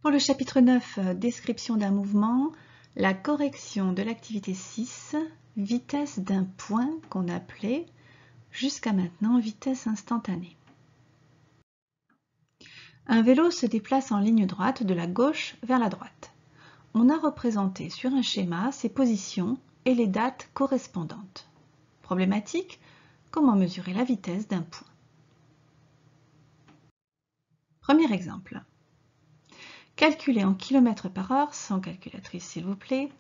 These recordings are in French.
Pour le chapitre 9, description d'un mouvement, la correction de l'activité 6, vitesse d'un point qu'on appelait jusqu'à maintenant vitesse instantanée. Un vélo se déplace en ligne droite de la gauche vers la droite. On a représenté sur un schéma ses positions et les dates correspondantes. Problématique, comment mesurer la vitesse d'un point? Premier exemple. Calculez en km par heure, sans calculatrice s'il vous plaît,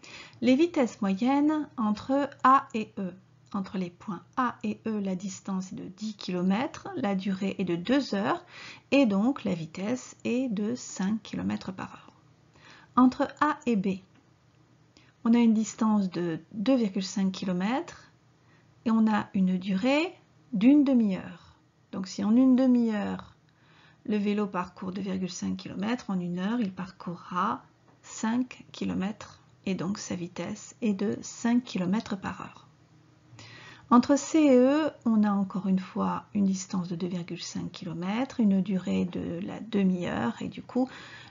les vitesses moyennes entre A et E. Entre les points A et E, la distance est de 10 km, la durée est de 2 heures et donc la vitesse est de 5 km par heure. Entre A et B, on a une distance de 2,5 km et on a une durée d'une demi-heure. Donc si en une demi-heure, le vélo parcourt 2,5 km, en une heure, il parcourra 5 km et donc sa vitesse est de 5 km par heure. Entre C et E, on a encore une fois une distance de 2,5 km, une durée de la demi-heure et du coup,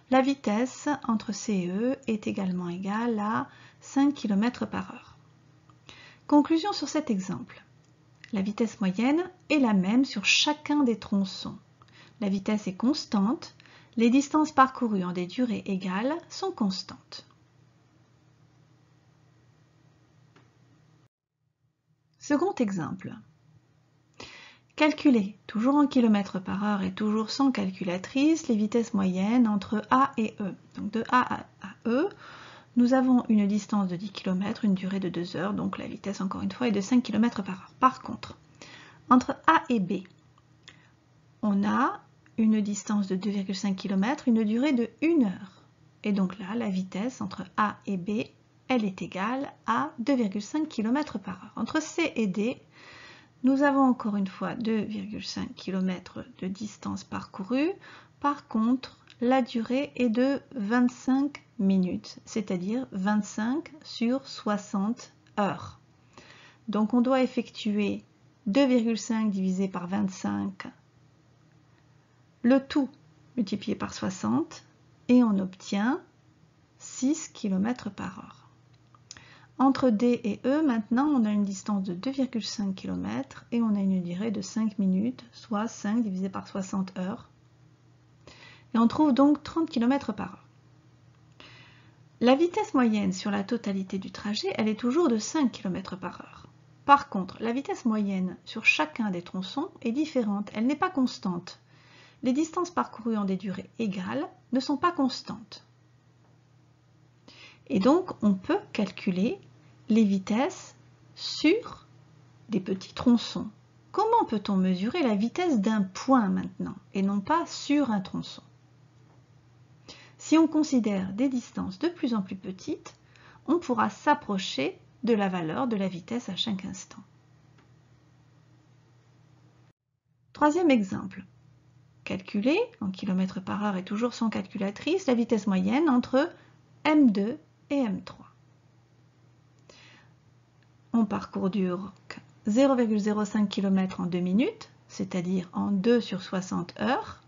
la vitesse entre C et E est également égale à 5 km par heure. Conclusion sur cet exemple. La vitesse moyenne est la même sur chacun des tronçons. La vitesse est constante, les distances parcourues en des durées égales sont constantes. Second exemple. Calculez, toujours en km par heure et toujours sans calculatrice, les vitesses moyennes entre A et E. Donc de A à E, nous avons une distance de 10 km, une durée de 2 heures, donc la vitesse encore une fois est de 5 km par heure. Par contre, entre A et B, on a une distance de 2,5 km, une durée de 1 heure. Et donc là, la vitesse entre A et B, elle est égale à 2,5 km par heure. Entre C et D, nous avons encore une fois 2,5 km de distance parcourue. Par contre, la durée est de 25 minutes, c'est-à-dire 25 sur 60 heures. Donc on doit effectuer 2,5 divisé par 25, le tout multiplié par 60, et on obtient 6 km par heure. Entre D et E, maintenant, on a une distance de 2,5 km et on a une durée de 5 minutes, soit 5 divisé par 60 heures. Et on trouve donc 30 km par heure. La vitesse moyenne sur la totalité du trajet, elle est toujours de 5 km par heure. Par contre, la vitesse moyenne sur chacun des tronçons est différente, elle n'est pas constante. Les distances parcourues en des durées égales ne sont pas constantes. Et donc, on peut calculer les vitesses sur des petits tronçons. Comment peut-on mesurer la vitesse d'un point maintenant, et non pas sur un tronçon? Si on considère des distances de plus en plus petites, on pourra s'approcher de la valeur de la vitesse à chaque instant. Troisième exemple. Calculer, en km par heure et toujours sans calculatrice, la vitesse moyenne entre M2 et M3. On parcourt 0,05 km en 2 minutes, c'est-à-dire en 2 sur 60 heures.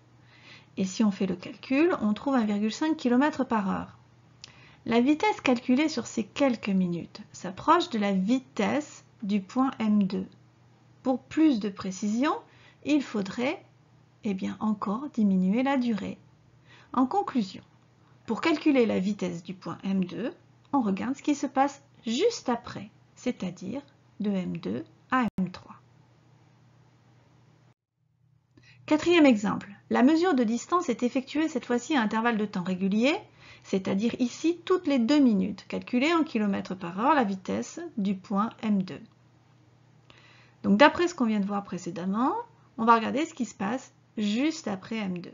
Et si on fait le calcul, on trouve 1,5 km par heure. La vitesse calculée sur ces quelques minutes s'approche de la vitesse du point M2. Pour plus de précision, il faudrait encore diminuer la durée. En conclusion, pour calculer la vitesse du point M2, on regarde ce qui se passe juste après, c'est-à-dire de M2 à M3. Quatrième exemple, la mesure de distance est effectuée cette fois-ci à intervalle de temps régulier, c'est-à-dire ici toutes les 2 minutes, calculée en km par heure la vitesse du point M2. Donc d'après ce qu'on vient de voir précédemment, on va regarder ce qui se passe juste après M2.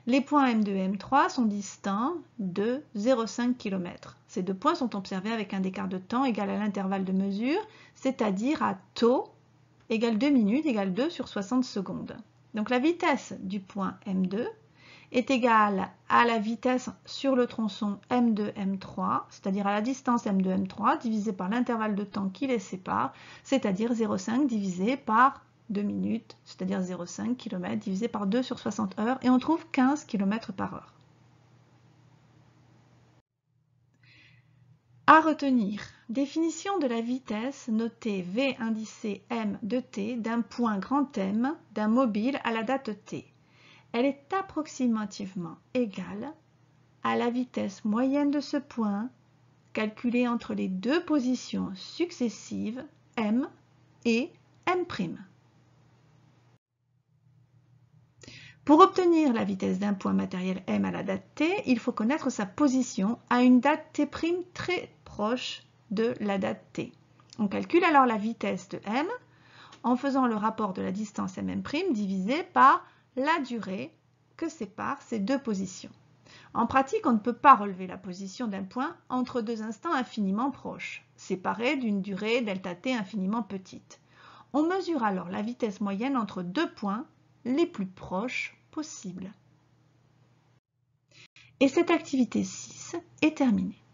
Les points M2 et M3 sont distants de 0,5 km. Ces deux points sont observés avec un écart de temps égal à l'intervalle de mesure, c'est-à-dire à taux égale 2 minutes égale 2 sur 60 secondes. Donc la vitesse du point M2 est égale à la vitesse sur le tronçon M2, M3, c'est-à-dire à la distance M2, M3 divisé par l'intervalle de temps qui les sépare, c'est-à-dire 0,5 divisé par 2 minutes, c'est-à-dire 0,5 km divisé par 2 sur 60 heures, et on trouve 15 km par heure. À retenir, définition de la vitesse notée v indicé m de t d'un point grand M d'un mobile à la date t. Elle est approximativement égale à la vitesse moyenne de ce point calculée entre les deux positions successives m et m'. Pour obtenir la vitesse d'un point matériel m à la date t, il faut connaître sa position à une date t' très proche de la date t. On calcule alors la vitesse de m en faisant le rapport de la distance mm' divisé par la durée que séparent ces deux positions. En pratique, on ne peut pas relever la position d'un point entre deux instants infiniment proches, séparés d'une durée ΔT infiniment petite. On mesure alors la vitesse moyenne entre deux points les plus proches possibles. Et cette activité 6 est terminée.